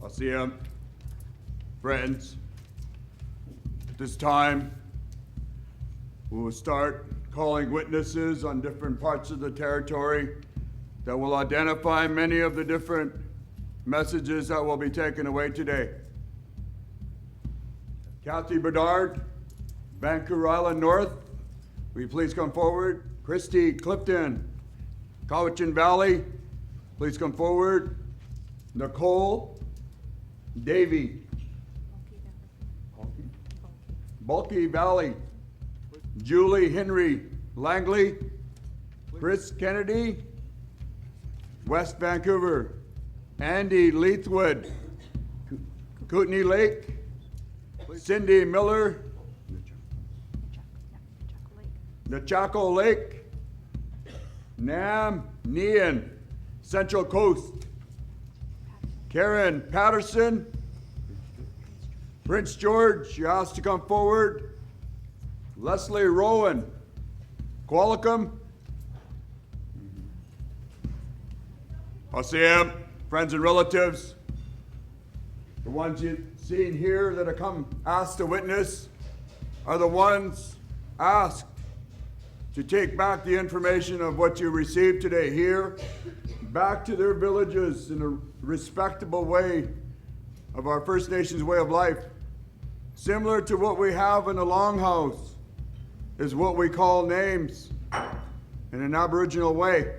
I'll see him. Friends, at this time, we will start calling witnesses on different parts of the territory that will identify many of the different messages that will be taken away today. Katzie Bedard, Vancouver Island North, will you please come forward? Christy Clifton, Cowichan Valley, please come forward. Nicole Davy, Bulky Valley. Julie Henry Langley, Chris Kennedy, West Vancouver. Andy Leithwood, Kootenay Lake. Cindy Miller, Nechako Lake. Nam Nian, Central Coast. Karen Patterson, Prince George, you asked to come forward. Leslie Rowan, Qualicum. I'll see him. Friends and relatives, the ones you've seen here that have come asked to witness are the ones asked to take back the information of what you received today here, back to their villages in a respectable way of our First Nations way of life. Similar to what we have in the Longhouse is what we call names in an Aboriginal way.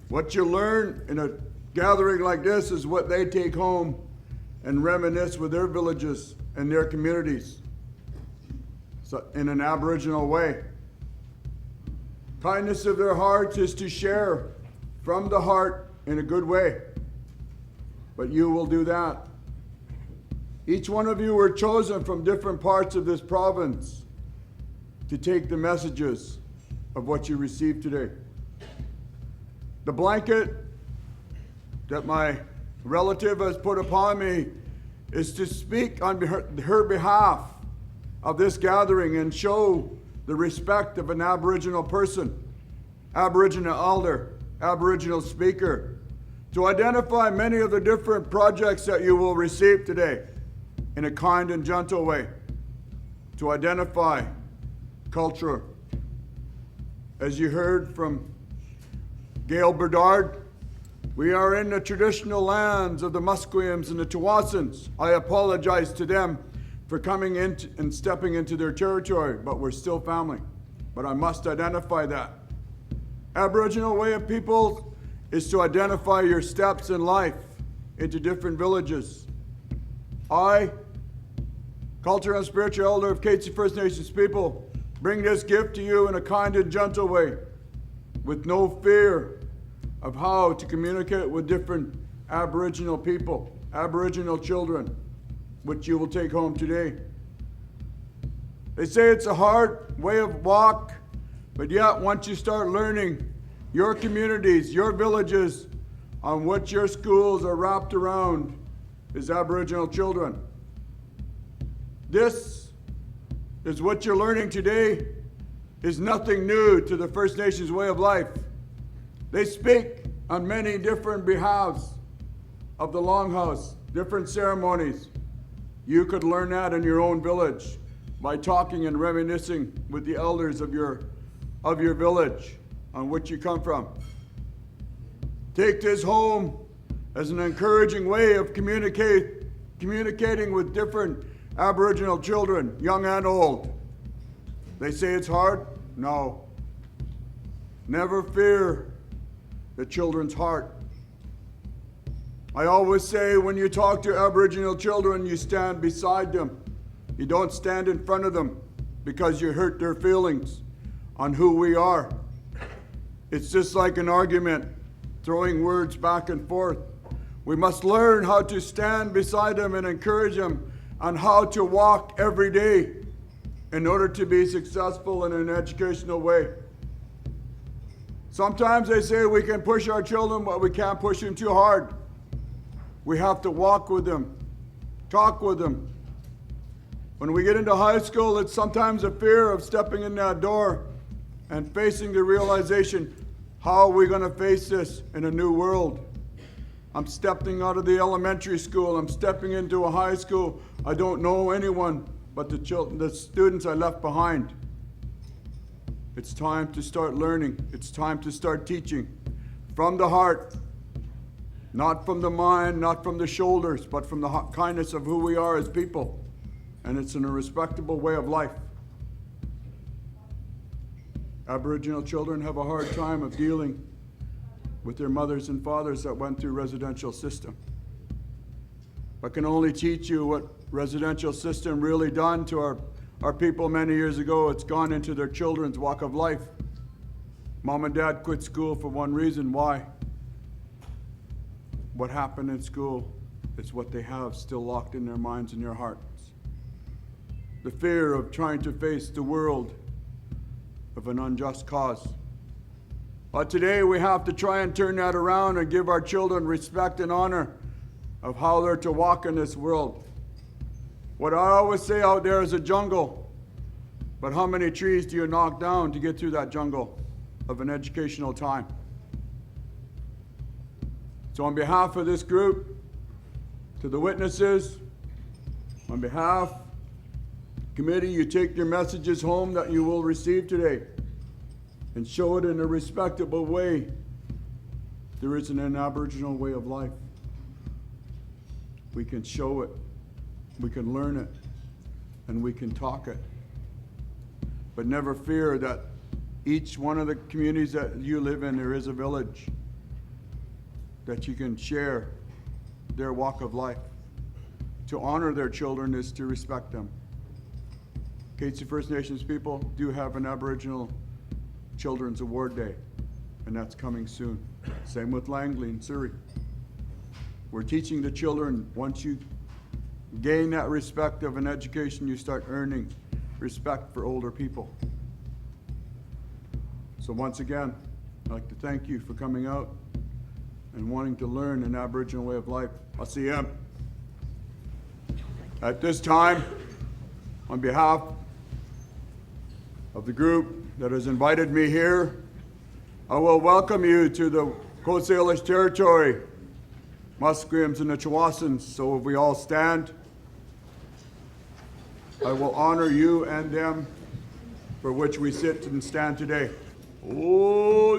What you learn in a gathering like this is what they take home and reminisce with their villages and their communities, so in an Aboriginal way. Kindness of their hearts is to share from the heart in a good way, but you will do that. Each one of you were chosen from different parts of this province to take the messages of what you received today. The blanket that my relative has put upon me is to speak on her behalf of this gathering and show the respect of an Aboriginal person, Aboriginal elder, Aboriginal speaker, to identify many of the different projects that you will receive today in a kind and gentle way, to identify culture. As you heard from Gail Bedard, we are in the traditional lands of the Musqueams and the Tawasans. I apologize to them for coming in and stepping into their territory, but we're still family. But I must identify that. Aboriginal way of people is to identify your steps in life into different villages. I, cultural and spiritual elder of Katzie First Nations people, bring this gift to you in a kind and gentle way, with no fear of how to communicate with different Aboriginal people, Aboriginal children, which you will take home today. They say it's a hard way of walk, but yet once you start learning your communities, your villages, on what your schools are wrapped around is Aboriginal children. This is what you're learning today is nothing new to the First Nations way of life. They speak on many different behalves of the Longhouse, different ceremonies. You could learn that in your own village by talking and reminiscing with the elders of your village on which you come from. Take this home as an encouraging way of communicating with different Aboriginal children, young and old. They say it's hard? No. Never fear the children's heart. I always say when you talk to Aboriginal children, you stand beside them. You don't stand in front of them because you hurt their feelings on who we are. It's just like an argument, throwing words back and forth. We must learn how to stand beside them and encourage them on how to walk every day in order to be successful in an educational way. Sometimes they say we can push our children, but we can't push them too hard. We have to walk with them, talk with them. When we get into high school, it's sometimes a fear of stepping in that door and facing the realization, how are we going to face this in a new world? I'm stepping out of the elementary school. I'm stepping into a high school. I don't know anyone but the students I left behind. It's time to start learning. It's time to start teaching from the heart, not from the mind, not from the shoulders, but from the kindness of who we are as people. And it's in a respectable way of life. Aboriginal children have a hard time of dealing with their mothers and fathers that went through residential system. I can only teach you what residential system really done to our people many years ago. It's gone into their children's walk of life. Mom and dad quit school for one reason. Why? What happened in school is what they have still locked in their minds and their hearts. The fear of trying to face the world of an unjust cause. But today we have to try and turn that around and give our children respect and honor of how they're to walk in this world. What I always say out there is a jungle, but how many trees do you knock down to get through that jungle of an educational time? So on behalf of this group, to the witnesses, on behalf of the committee, you take your messages home that you will receive today and show it in a respectable way. There isn't an Aboriginal way of life. We can show it, we can learn it, and we can talk it. But never fear that each one of the communities that you live in, there is a village that you can share their walk of life. To honor their children is to respect them. Katzie First Nations people do have an Aboriginal Children's Award Day, and that's coming soon. Same with Langley and Surrey. We're teaching the children, once you gain that respect of an education, you start earning respect for older people. So once again, I'd like to thank you for coming out and wanting to learn an Aboriginal way of life. I'll see you. At this time, on behalf of the group that has invited me here, I will welcome you to the Salish territory, Musqueams and the Chawasins. So if we all stand, I will honor you and them for which we sit and stand today. Oh,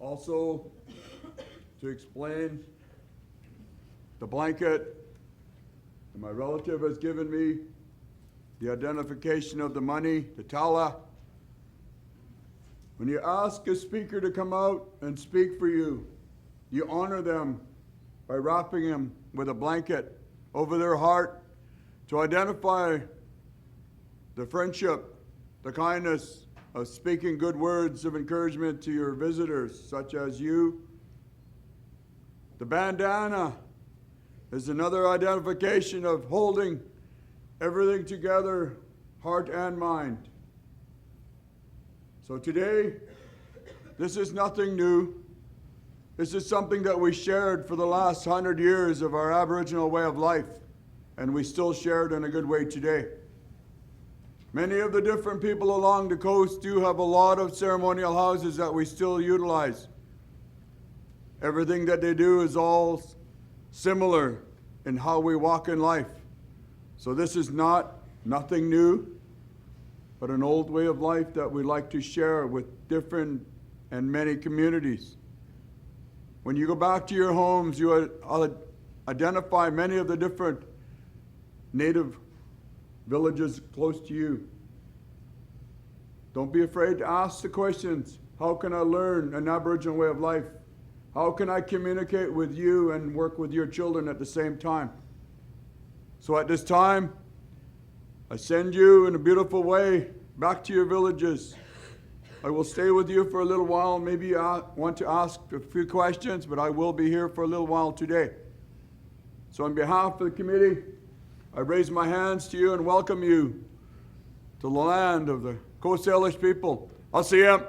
Also, to explain the blanket that my relative has given me, the identification of the money, the tala. When you ask a speaker to come out and speak for you, you honor them by wrapping them with a blanket over their heart to identify the friendship, the kindness of speaking good words of encouragement to your visitors, such as you. The bandana is another identification of holding everything together, heart and mind. So today, this is nothing new. This is something that we shared for the last 100 years of our Aboriginal way of life, and we still share it in a good way today. Many of the different people along the coast do have a lot of ceremonial houses that we still utilize. Everything that they do is all similar in how we walk in life. So this is nothing new, but an old way of life that we like to share with different and many communities. When you go back to your homes, you identify many of the different native villages close to you. Don't be afraid to ask the questions. How can I learn an Aboriginal way of life? How can I communicate with you and work with your children at the same time? So at this time, I send you in a beautiful way back to your villages. I will stay with you for a little while. Maybe you want to ask a few questions, but I will be here for a little while today. So on behalf of the committee, I raise my hands to you and welcome you to the land of the Salish people. I'll see you.